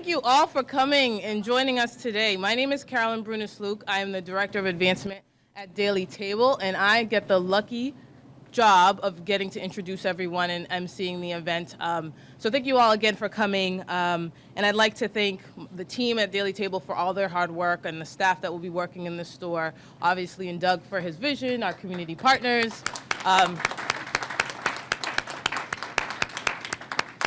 thank you all for coming and joining us today. My name is Carolyn Brunis-Luke. I am the Director of Advancement at Daily Table, and I get the lucky job of getting to introduce everyone and emceeing the event. So thank you all again for coming. And I'd like to thank the team at Daily Table for all their hard work and the staff that will be working in the store, obviously, and Doug for his vision, our community partners.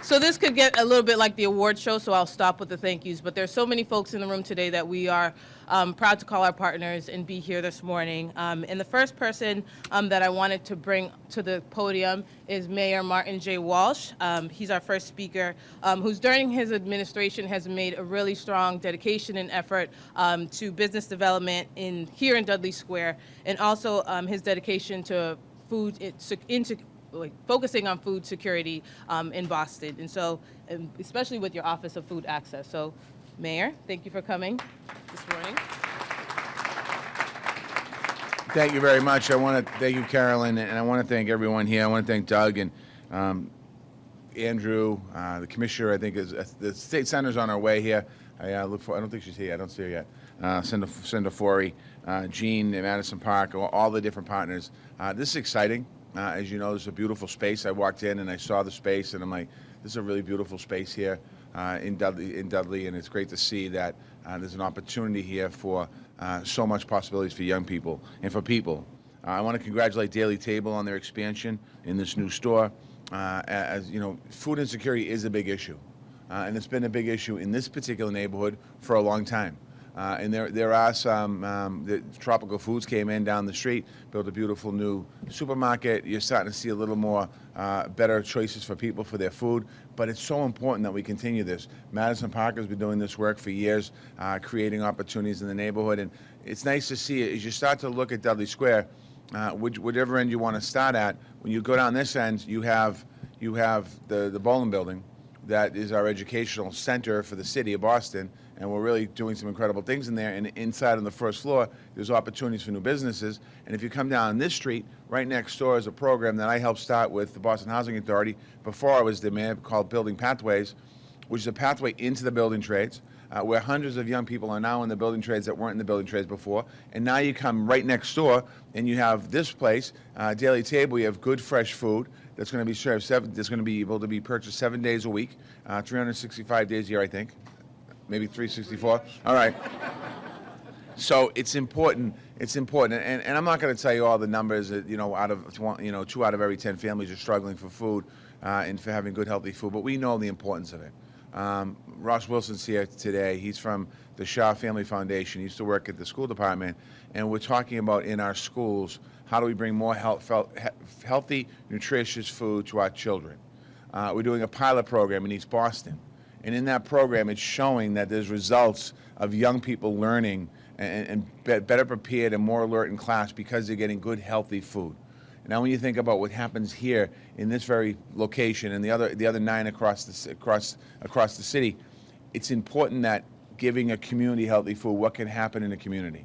So this could get a little bit like the award show, so I'll stop with the thank yous. But there's so many folks in the room today that we are proud to call our partners and be here this morning. And the first person that I wanted to bring to the podium is Mayor Martin J. Walsh. He's our first speaker, who's during his administration has made a really strong dedication and effort to business development here in Dudley Square, and also his dedication to focusing on food security in Boston, and so especially with your Office of Food Access. So, Mayor, thank you for coming this morning. Thank you very much. I want to thank you, Carolyn, and I want to thank everyone here. I want to thank Doug and Andrew, the commissioner. I think the state senator's on our way here. I don't think she's here. I don't see her yet. Senator Forey, Jean, Madison Park, all the different partners. This is exciting. As you know, there's a beautiful space. I walked in and I saw the space, and I'm like, this is a really beautiful space here in Dudley, and it's great to see that there's an opportunity here for so much possibilities for young people and for people. I want to congratulate Daily Table on their expansion in this new store. As you know, food insecurity is a big issue, and it's been a big issue in this particular neighborhood for a long time. And there are some, the Tropical Foods came in down the street, built a beautiful new supermarket. You're starting to see a little more better choices for people for their food, but it's so important that we continue this. Madison Park has been doing this work for years, creating opportunities in the neighborhood, and it's nice to see it. As you start to look at Dudley Square, whichever end you want to start at, when you go down this end, you have the bowling building. That is our educational center for the city of Boston, and we're really doing some incredible things in there. And inside on the first floor, there's opportunities for new businesses. And if you come down this street, right next door is a program that I helped start with the Boston Housing Authority before I was the mayor, called Building Pathways, which is a pathway into the building trades, where hundreds of young people are now in the building trades that weren't in the building trades before. And now you come right next door, and you have this place, Daily Table. You have good, fresh food that's going to be served that's going to be able to be purchased 7 days a week, 365 days a year, I think, maybe 364. All right. So it's important. It's important, and I'm not going to tell you all the numbers. That, 2 out of every 10 families are struggling for food and for having good, healthy food. But we know the importance of it. Ross Wilson's here today. He's from the Shaw Family Foundation. He used to work at the school department, and we're talking about in our schools, how do we bring more healthy, nutritious food to our children? We're doing a pilot program in East Boston, and in that program, it's showing that there's results of young people learning and better prepared and more alert in class because they're getting good, healthy food. Now, when you think about what happens here in this very location and the other 9 across the city, it's important that giving a community healthy food, what can happen in a community.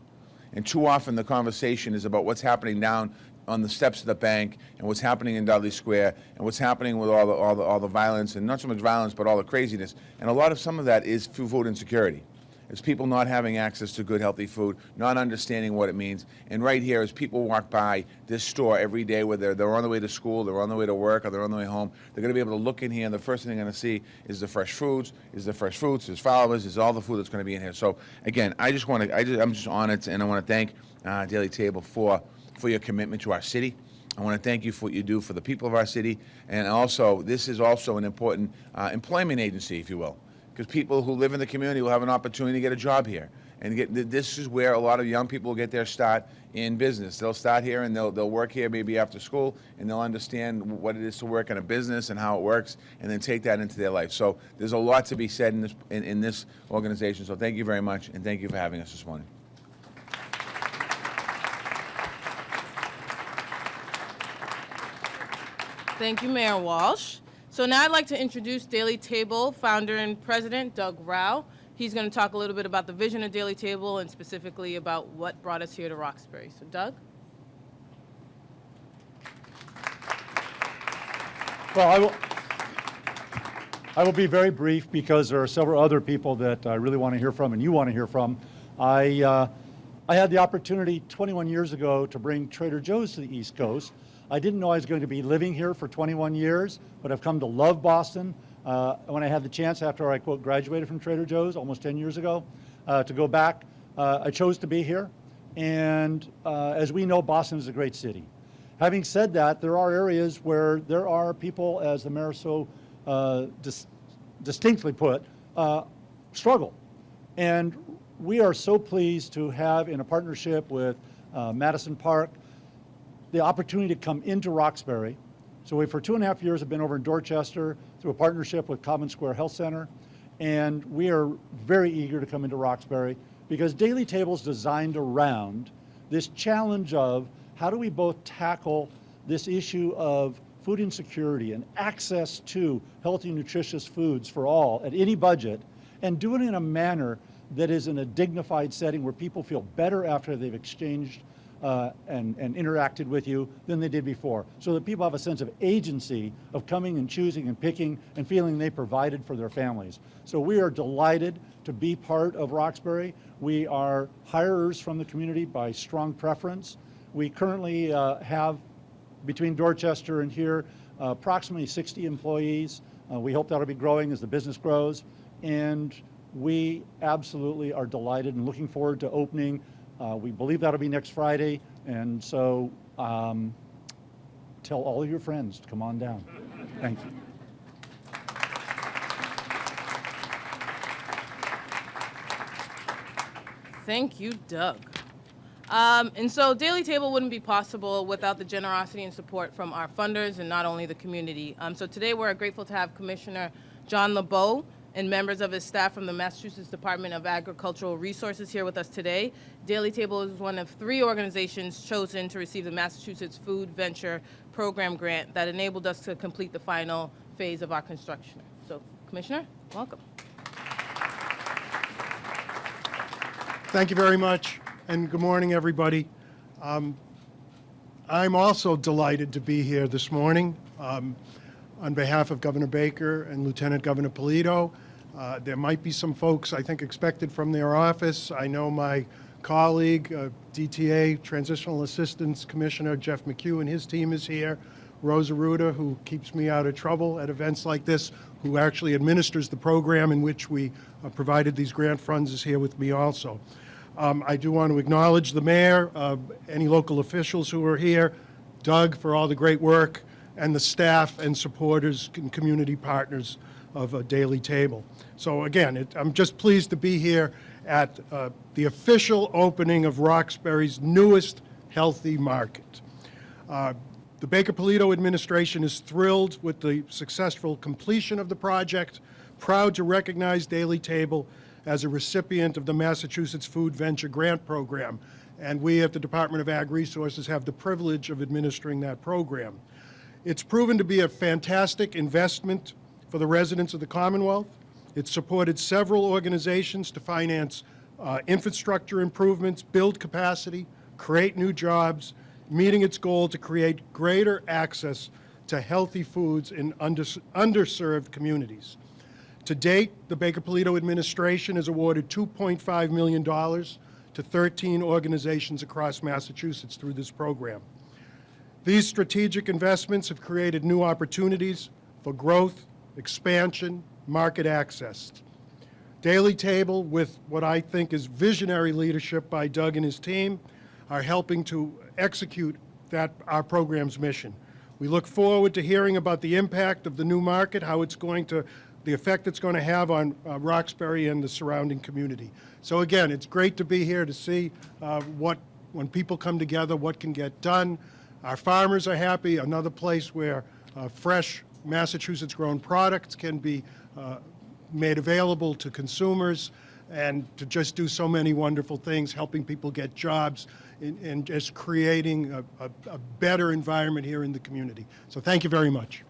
And too often the conversation is about what's happening down on the steps of the bank and what's happening in Dudley Square and what's happening with all the violence, and not so much violence, but all the craziness. And some of that is food insecurity. It's people not having access to good, healthy food, not understanding what it means. And right here, as people walk by this store every day, whether they're on the way to school, they're on the way to work, or they're on the way home, they're going to be able to look in here, and the first thing they're going to see is the fresh foods, there's flowers, there's all the food that's going to be in here. So again, I'm just honored, and I want to thank Daily Table for your commitment to our city. I want to thank you for what you do for the people of our city, and also this is also an important employment agency, if you will. Because people who live in the community will have an opportunity to get a job here. And this is where a lot of young people will get their start in business. They'll start here and they'll work here maybe after school, and they'll understand what it is to work in a business and how it works, and then take that into their life. So there's a lot to be said in this organization. So thank you very much, and thank you for having us this morning. Thank you, Mayor Walsh. So now I'd like to introduce Daily Table founder and president, Doug Rao. He's going to talk a little bit about the vision of Daily Table and specifically about what brought us here to Roxbury. So Doug? Well, I will be very brief because there are several other people that I really want to hear from and you want to hear from. I had the opportunity 21 years ago to bring Trader Joe's to the East Coast. I didn't know I was going to be living here for 21 years, but I've come to love Boston. When I had the chance after I, quote, graduated from Trader Joe's almost 10 years ago, to go back, I chose to be here. And as we know, Boston is a great city. Having said that, there are areas where there are people, as the mayor so distinctly put, struggle. And we are so pleased to have, in a partnership with Madison Park, the opportunity to come into Roxbury. So we, for 2.5 years, have been over in Dorchester through a partnership with Common Square Health Center. And we are very eager to come into Roxbury because Daily Table is designed around this challenge of how do we both tackle this issue of food insecurity and access to healthy, nutritious foods for all at any budget, and do it in a manner that is in a dignified setting where people feel better after they've exchanged and interacted with you than they did before, so that people have a sense of agency of coming and choosing and picking and feeling they provided for their families. So we are delighted to be part of Roxbury. We are hirers from the community by strong preference. We currently have, between Dorchester and here, approximately 60 employees. We hope that'll be growing as the business grows. And we absolutely are delighted and looking forward to opening. We believe that'll be next Friday. And so tell all of your friends to come on down. Thank you. Thank you, Doug. And so Daily Table wouldn't be possible without the generosity and support from our funders and not only the community. So today we're grateful to have Commissioner John LeBeau and members of his staff from the Massachusetts Department of Agricultural Resources here with us today. Daily Table is one of 3 organizations chosen to receive the Massachusetts Food Venture Program grant that enabled us to complete the final phase of our construction. So, Commissioner, welcome. Thank you very much, and good morning, everybody. I'm also delighted to be here this morning on behalf of Governor Baker and Lieutenant Governor Polito. There might be some folks, I think, expected from their office. I know my colleague, DTA, Transitional Assistance Commissioner Jeff McHugh, and his team is here. Rosa Ruda, who keeps me out of trouble at events like this, who actually administers the program in which we provided these grant funds, is here with me also. I do want to acknowledge the mayor, any local officials who are here, Doug for all the great work, and the staff and supporters and community partners of a Daily Table. So again, I'm just pleased to be here at the official opening of Roxbury's newest healthy market. The Baker-Polito administration is thrilled with the successful completion of the project, proud to recognize Daily Table as a recipient of the Massachusetts Food Venture Grant Program. And we at the Department of Ag Resources have the privilege of administering that program. It's proven to be a fantastic investment for the residents of the Commonwealth. It's supported several organizations to finance infrastructure improvements, build capacity, create new jobs, meeting its goal to create greater access to healthy foods in underserved communities. To date, the Baker-Polito administration has awarded $2.5 million to 13 organizations across Massachusetts through this program. These strategic investments have created new opportunities for growth, expansion, market access. Daily Table, with what I think is visionary leadership by Doug and his team, are helping to execute our program's mission. We look forward to hearing about the impact of the new market, the effect it's going to have on Roxbury and the surrounding community. So again, it's great to be here to see when people come together, what can get done. Our farmers are happy, another place where fresh Massachusetts-grown products can be made available to consumers, and to just do so many wonderful things, helping people get jobs and just creating a better environment here in the community. So thank you very much.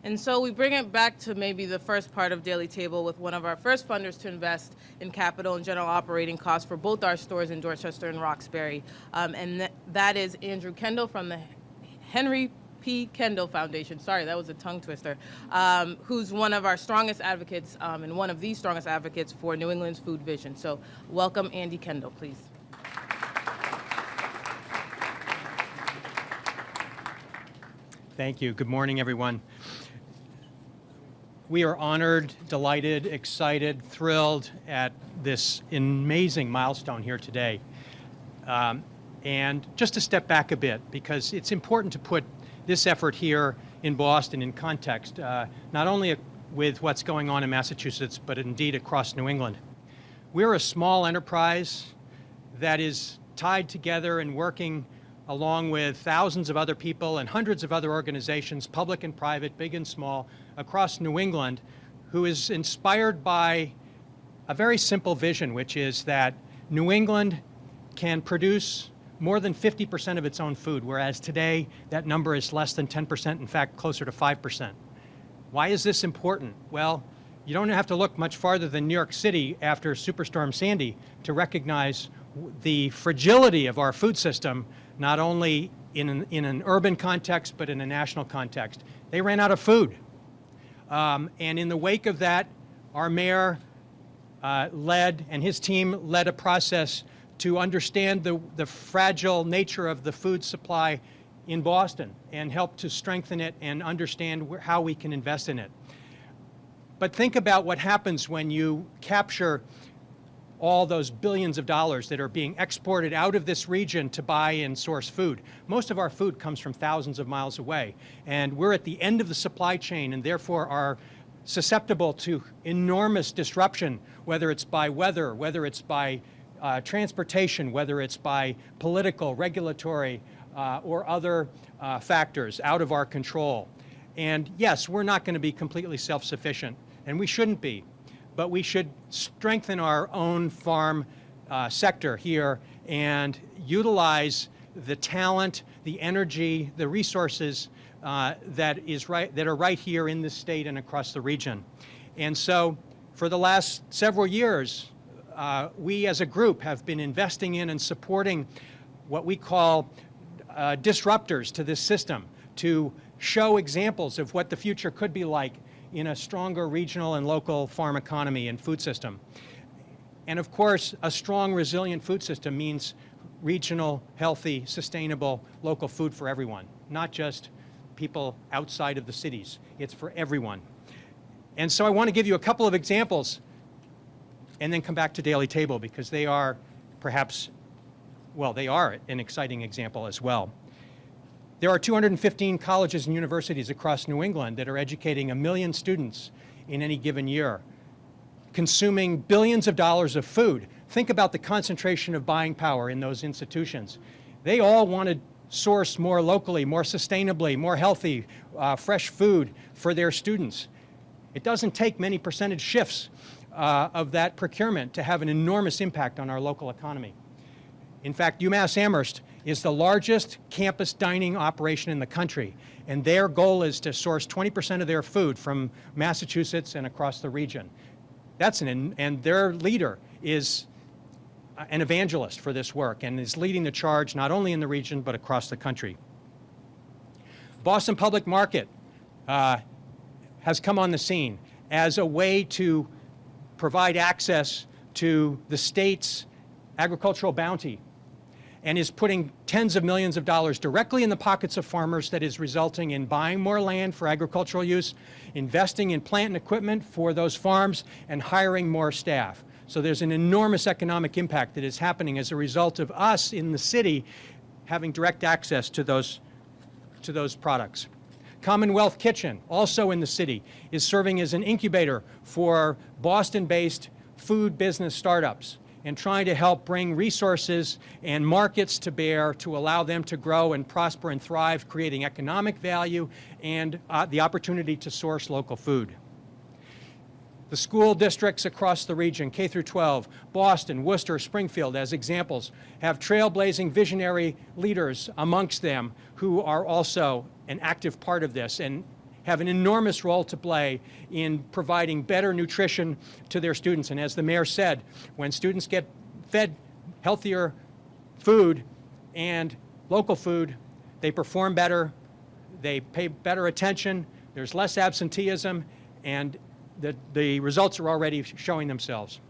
And so we bring it back to maybe the first part of Daily Table with one of our first funders to invest in capital and general operating costs for both our stores in Dorchester and Roxbury. And that is Andrew Kendall from the Henry P. Kendall Foundation. Sorry, that was a tongue twister. Who's one of our strongest advocates and one of the strongest advocates for New England's food vision. So welcome, Andy Kendall, please. Thank you. Good morning, everyone. We are honored, delighted, excited, thrilled at this amazing milestone here today. And just to step back a bit, because it's important to put this effort here in Boston in context, not only with what's going on in Massachusetts, but indeed across New England. We're a small enterprise that is tied together and working along with thousands of other people and hundreds of other organizations, public and private, big and small, across New England, who is inspired by a very simple vision, which is that New England can produce more than 50% of its own food, whereas today that number is less than 10%, in fact, closer to 5%. Why is this important? Well, you don't have to look much farther than New York City after Superstorm Sandy to recognize the fragility of our food system, not only in an urban context, but in a national context. They ran out of food. And in the wake of that, our mayor and his team led a process to understand the fragile nature of the food supply in Boston and help to strengthen it and understand how we can invest in it. But think about what happens when you capture all those billions of dollars that are being exported out of this region to buy and source food. Most of our food comes from thousands of miles away, and we're at the end of the supply chain and therefore are susceptible to enormous disruption, whether it's by weather, whether it's by transportation, whether it's by political, regulatory, or other factors out of our control. And yes, we're not going to be completely self-sufficient, and we shouldn't be, but we should strengthen our own farm sector here and utilize the talent, the energy, the resources that are right here in this state and across the region. And so for the last several years, we as a group have been investing in and supporting what we call disruptors to this system to show examples of what the future could be like in a stronger regional and local farm economy and food system. And of course, a strong, resilient food system means regional, healthy, sustainable, local food for everyone, not just people outside of the cities. It's for everyone. And so I want to give you a couple of examples and then come back to Daily Table because they are perhaps, well, they are an exciting example as well. There are 215 colleges and universities across New England that are educating 1 million students in any given year, consuming billions of dollars of food. Think about the concentration of buying power in those institutions. They all want to source more locally, more sustainably, more healthy, fresh food for their students. It doesn't take many percentage shifts of that procurement to have an enormous impact on our local economy. In fact, UMass Amherst is the largest campus dining operation in the country, and their goal is to source 20% of their food from Massachusetts and across the region. And their leader is an evangelist for this work and is leading the charge not only in the region but across the country. Boston Public Market has come on the scene as a way to provide access to the state's agricultural bounty and is putting tens of millions of dollars directly in the pockets of farmers that is resulting in buying more land for agricultural use, investing in plant and equipment for those farms, and hiring more staff. So there's an enormous economic impact that is happening as a result of us in the city having direct access to those products. Commonwealth Kitchen, also in the city, is serving as an incubator for Boston-based food business startups and trying to help bring resources and markets to bear to allow them to grow and prosper and thrive, creating economic value and the opportunity to source local food. The school districts across the region, K through 12, Boston, Worcester, Springfield, as examples, have trailblazing visionary leaders amongst them who are also an active part of this and have an enormous role to play in providing better nutrition to their students. And as the mayor said, when students get fed healthier food and local food, they perform better, they pay better attention, there's less absenteeism, and the results are already showing themselves.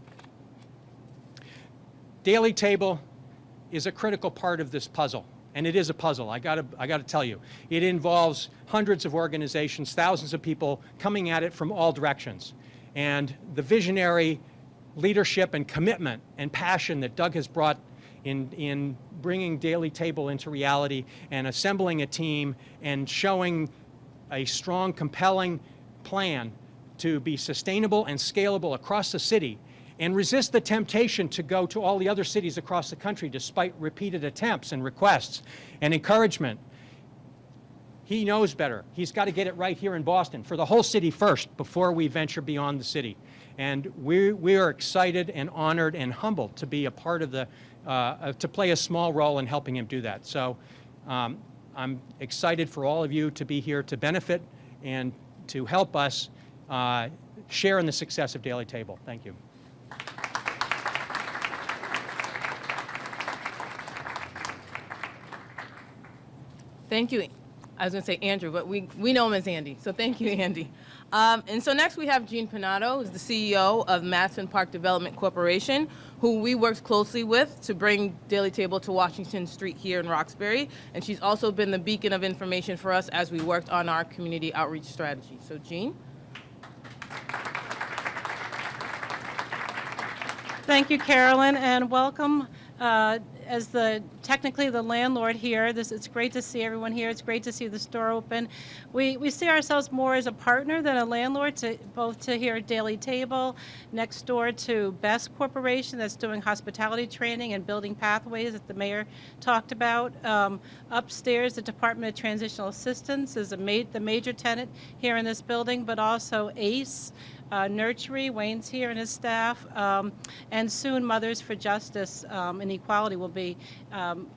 Daily table is a critical part of this puzzle, and it is a puzzle. I gotta tell you, it involves hundreds of organizations, thousands of people coming at it from all directions, and the visionary leadership and commitment and passion that Doug has brought in bringing Daily Table into reality and assembling a team and showing a strong, compelling plan to be sustainable and scalable across the city and resist the temptation to go to all the other cities across the country despite repeated attempts and requests and encouragement. He knows better. He's got to get it right here in Boston for the whole city first before we venture beyond the city. And we are excited and honored and humbled to be a part of the, to play a small role in helping him do that. So I'm excited for all of you to be here to benefit and to help us share in the success of Daily Table. Thank you. Thank you. I was going to say Andrew, but we know him as Andy. So thank you, Andy. And so next we have Gene Pinato, who's the CEO of Madison Park Development Corporation, who we worked closely with to bring Daily Table to Washington Street here in Roxbury. And she's also been the beacon of information for us as we worked on our community outreach strategy. So Gene. Thank you, Carolyn, and welcome. As technically the landlord here, it's great to see everyone here. It's great to see the store open. We see ourselves more as a partner than a landlord, both to here at Daily Table, next door to Best Corporation that's doing hospitality training and building pathways that the mayor talked about. Upstairs, the Department of Transitional Assistance is the major tenant here in this building, but also ACE. Nurtury, Wayne's here and his staff, and soon Mothers for Justice and Equality will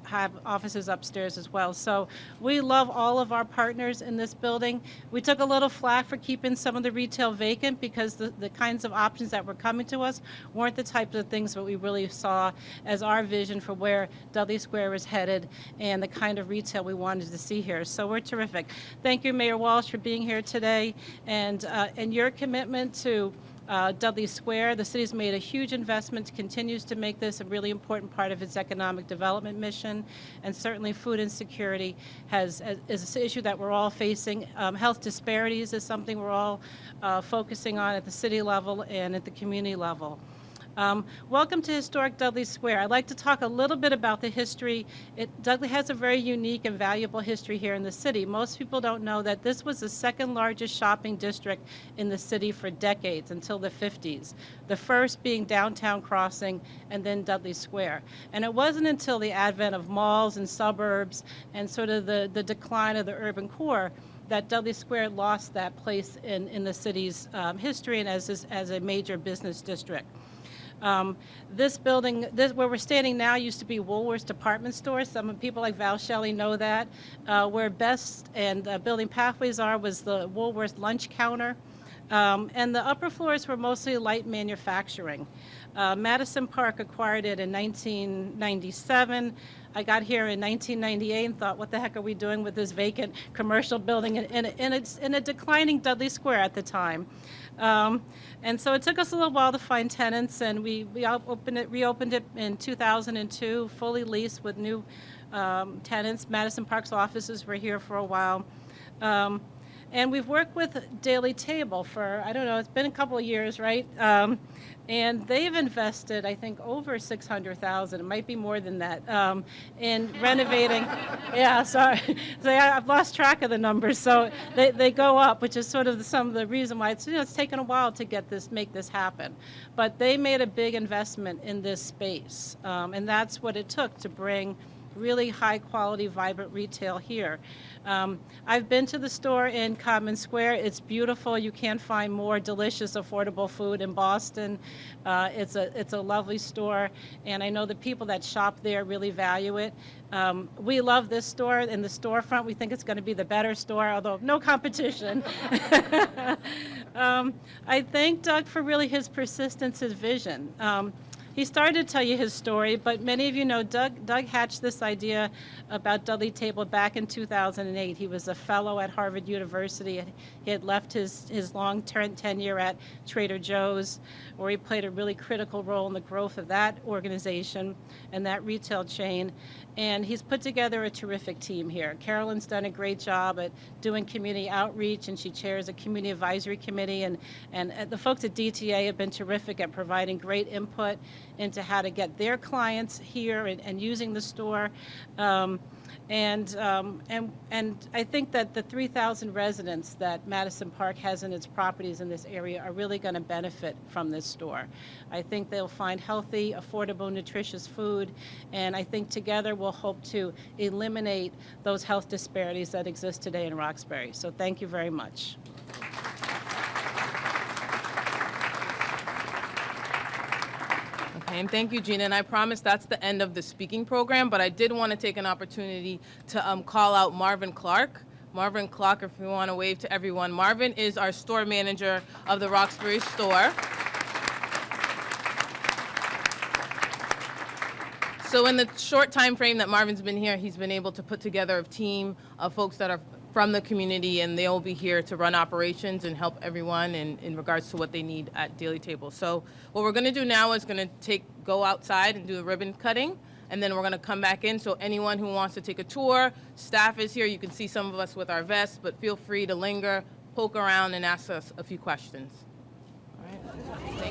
have offices upstairs as well. So we love all of our partners in this building. We took a little flack for keeping some of the retail vacant because the kinds of options that were coming to us weren't the types of things that we really saw as our vision for where Dudley Square is headed and the kind of retail we wanted to see here. So we're terrific. Thank you, Mayor Walsh, for being here today and your commitment to Dudley Square. The city's made a huge investment, continues to make this a really important part of its economic development mission, and certainly food insecurity is an issue that we're all facing. Health disparities is something we're all focusing on at the city level and at the community level. Welcome to historic Dudley Square. I'd like to talk a little bit about the history. Dudley has a very unique and valuable history here in the city. Most people don't know that this was the second largest shopping district in the city for decades, until the 50s. The first being Downtown Crossing and then Dudley Square. And it wasn't until the advent of malls and suburbs and sort of the decline of the urban core that Dudley Square lost that place in the city's history and as a major business district. This building, where we're standing now, used to be Woolworth's department store. Some people like Val Shelley know that. Where Best and Building Pathways was the Woolworth lunch counter. And the upper floors were mostly light manufacturing. Madison Park acquired it in 1997. I got here in 1998 and thought, what the heck are we doing with this vacant commercial building in a declining Dudley Square at the time. And so it took us a little while to find tenants, and we reopened it in 2002, fully leased with new tenants. Madison Park's offices were here for a while. And we've worked with Daily Table for, I don't know, it's been a couple of years, right? And they've invested, I think, over $600,000. It might be more than that in renovating. Yeah, sorry. So I've lost track of the numbers. So they go up, which is sort of some of the reason why it's taken a while to make this happen. But they made a big investment in this space, and that's what it took to bring really high quality, vibrant retail here. I've been to the store in Common Square. It's beautiful. You can't find more delicious, affordable food in Boston. It's a lovely store, and I know the people that shop there really value it. We love this store. In the storefront, we think it's going to be the better store, although no competition. I thank Doug for really his persistence, his vision. He started to tell you his story, but many of you know Doug hatched this idea about Dudley Table back in 2008. He was a fellow at Harvard University. He had left his long-term tenure at Trader Joe's, where he played a really critical role in the growth of that organization and that retail chain. And he's put together a terrific team here. Carolyn's done a great job at doing community outreach, and she chairs a community advisory committee. And the folks at DTA have been terrific at providing great input into how to get their clients here and using the store. And I think that the 3,000 residents that Madison Park has in its properties in this area are really going to benefit from this store. I think they'll find healthy, affordable, nutritious food, and I think together we'll hope to eliminate those health disparities that exist today in Roxbury. So thank you very much. Okay, and thank you, Gina. And I promise that's the end of the speaking program, but I did want to take an opportunity to call out Marvin Clark. Marvin Clark, if you want to wave to everyone. Marvin is our store manager of the Roxbury store. So in the short time frame that Marvin's been here, he's been able to put together a team of folks that are from the community, and they'll be here to run operations and help everyone in regards to what they need at Daily Table. So what we're going to do now is going to go outside and do the ribbon cutting, and then we're going to come back in. So anyone who wants to take a tour, staff is here. You can see some of us with our vests, but feel free to linger, poke around, and ask us a few questions. All right.